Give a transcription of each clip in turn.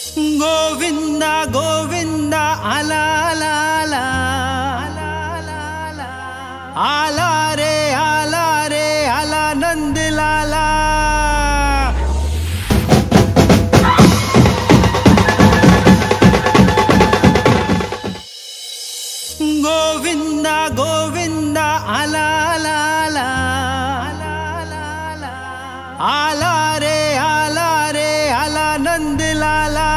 गोविंदा गोविंदा आला आला आला आला रे आला नंद लाला। गोविंदा गोविंदा आला आला आला आला रे आला नंद लाला।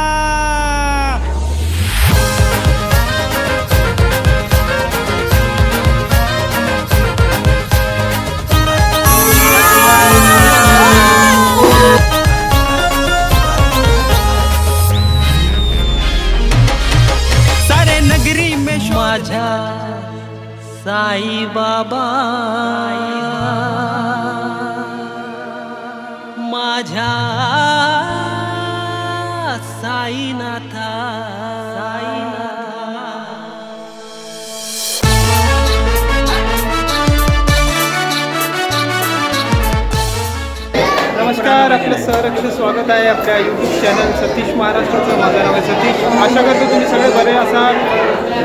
सारे नगरी में माझा साई बाबा, माझा साईनाथा। नमस्कार, आपलं सहर्ष स्वागत आहे आपल्या यूट्यूब चॅनल सतीश महाराष्ट्राचं। माझं नाव आहे सतीश। आशा करतो तुम्ही सगळे बरे असाल।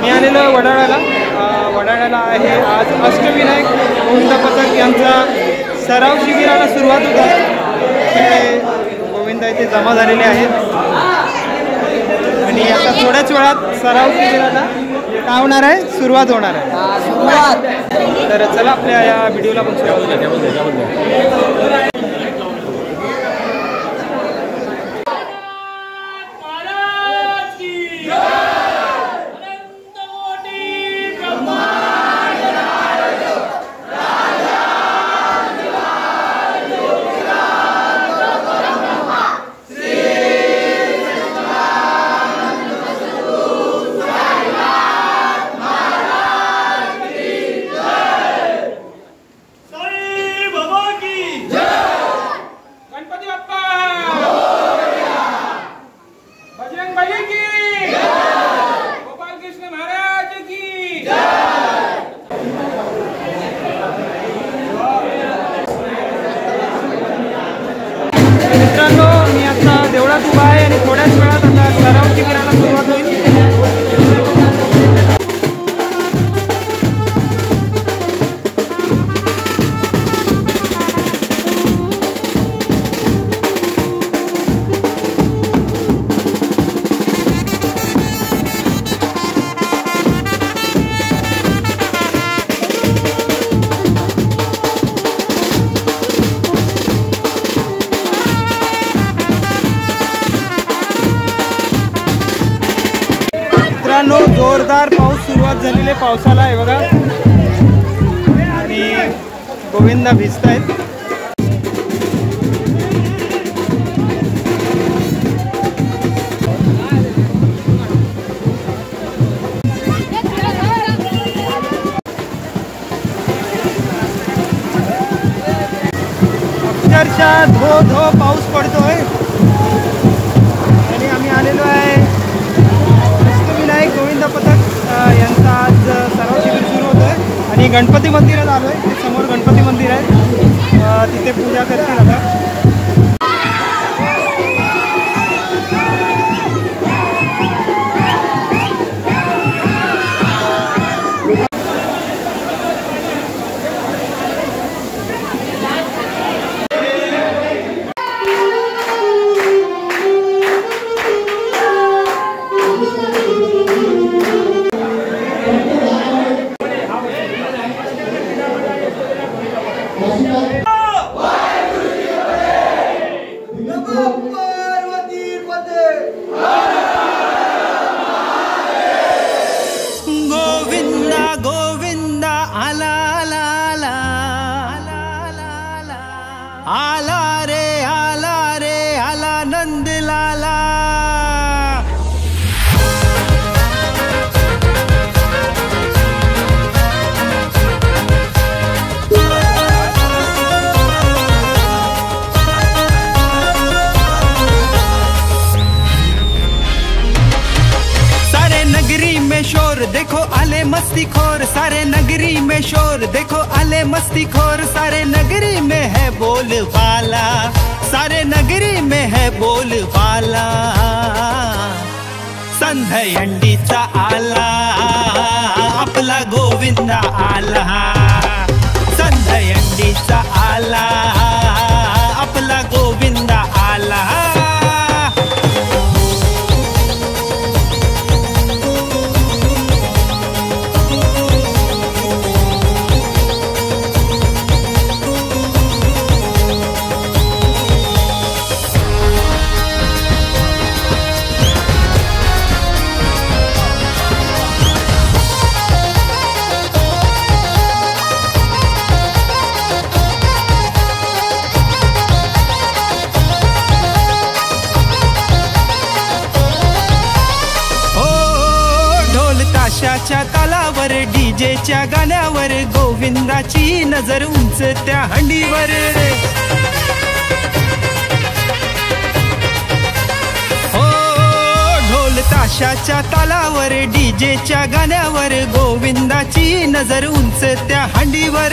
मी आलेलो वडाळ्याला आहे आज अष्टविनायक गोविंद पथक यांचा सराव शिबिराला सुरुवात होत आहे। तिथे गोविंद इथे जमा झालेले आहेत आणि आता थोड्याच वेळात सराव शिबिराला काय होणार आहे, सुरुवात होणार आहे। तर चला आपल्या या व्हिडिओला पण सुरुवात करूया। मित्रांनो, मी आता देवळात उभा आहे आणि थोड्याच वेळात आता सराव शिबिराला सुरुवात होईल। मित्रांनो, जोरदार पाऊस सुरुवात झालेली आहे। पावसाला आहे बघा आणि गोविंदा भिजत आहेत। अक्षरशः धो धो पाऊस पडतोय आणि आम्ही आलेलो आहे अष्टविनायक गोविंद पथक यांचा आज सराव शिबिर सुरू होतं आहे आणि गणपती मंदिरात आलो आहे। समोर गणपती मंदिर आहे, तिथे पूजा करतील आता। गोविंदा गोविंदा आला आला आला रे आला नंद लाला। शोर देखो आले मस्ती खोर, सारे नगरी में शोर देखो आले मस्ती खोर। सारे नगरी में है बोलबाला, सारे नगरी में है बोलबाला। संधयंडीचा आला आपला गोविंदा आला, संधयंडीचा आला आपला गोविंदा आला. ताशाच्या तालावर डीजेच्या गाण्यावर गोविंदाची नजर उंच त्या हंडीवर. हो ढोल ताशाच्या तालावर डीजेच्या गाण्यावर गोविंदाची नजर उंच त्या हंडीवर.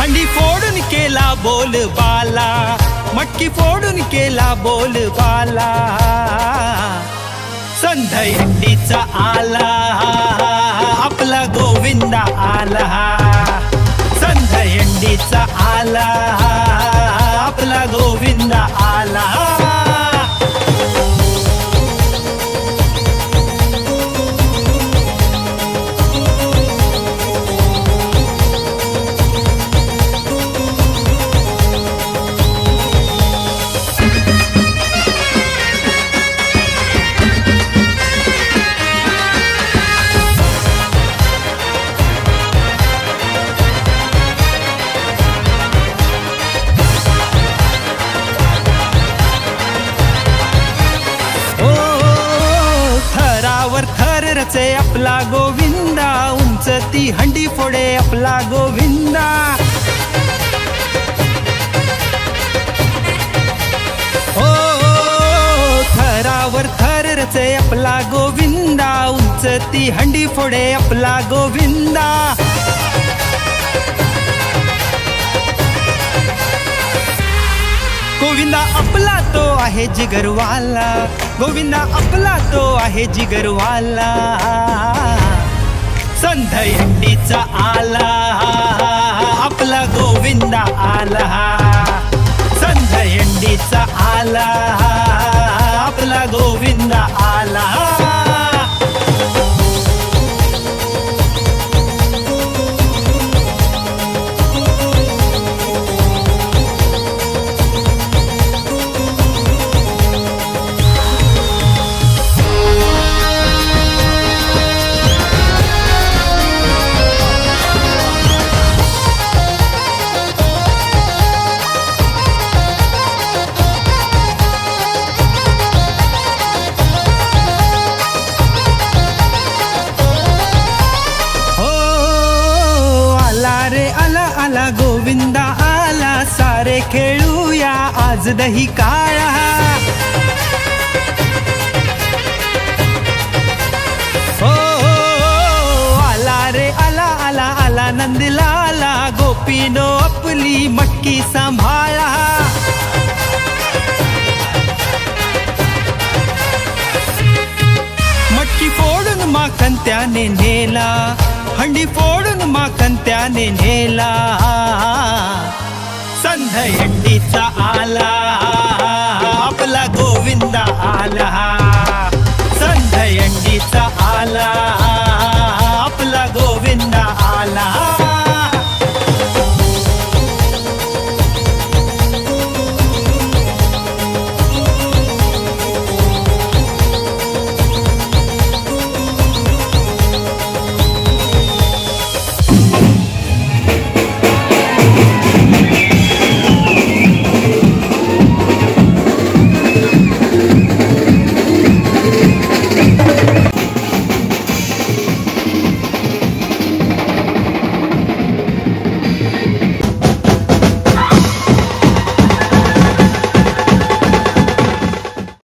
हंडी फोडून केला बोल बाला, मटकी फोडून केला बोल बाला. संधयंडीचा आला आपला गोविंदा आला, संधयंडीचा आला आपला गोविंदा आला. रचे आपला गोविंदा, उंच ती हंडी फोडे आपला गोविंदा. हो थरावर थर रचे आपला गोविंदा, उंच ती हंडी फोडे आपला गोविंदा. गोविंदा आपला तो आहे जिगरवाला, गोविंदा आपला तो आहे जिगरवाला. संधयंडीचा आला आपला गोविंदा आला, संधयंडीचा आला आपला गोविंदा आला. आला गोविंदा आला, सारे खेळूया आज दही काळा. हो आला रे आला आला आला नंदलाला, गोपीनो आपली मटकी सांभाळा. मटकी फोडून माखन त्याने नेला, हंडी फोडून माखन त्याने नेला. संधयंडीचा आला आपला गोविंदा आला, संधयंडीचा आला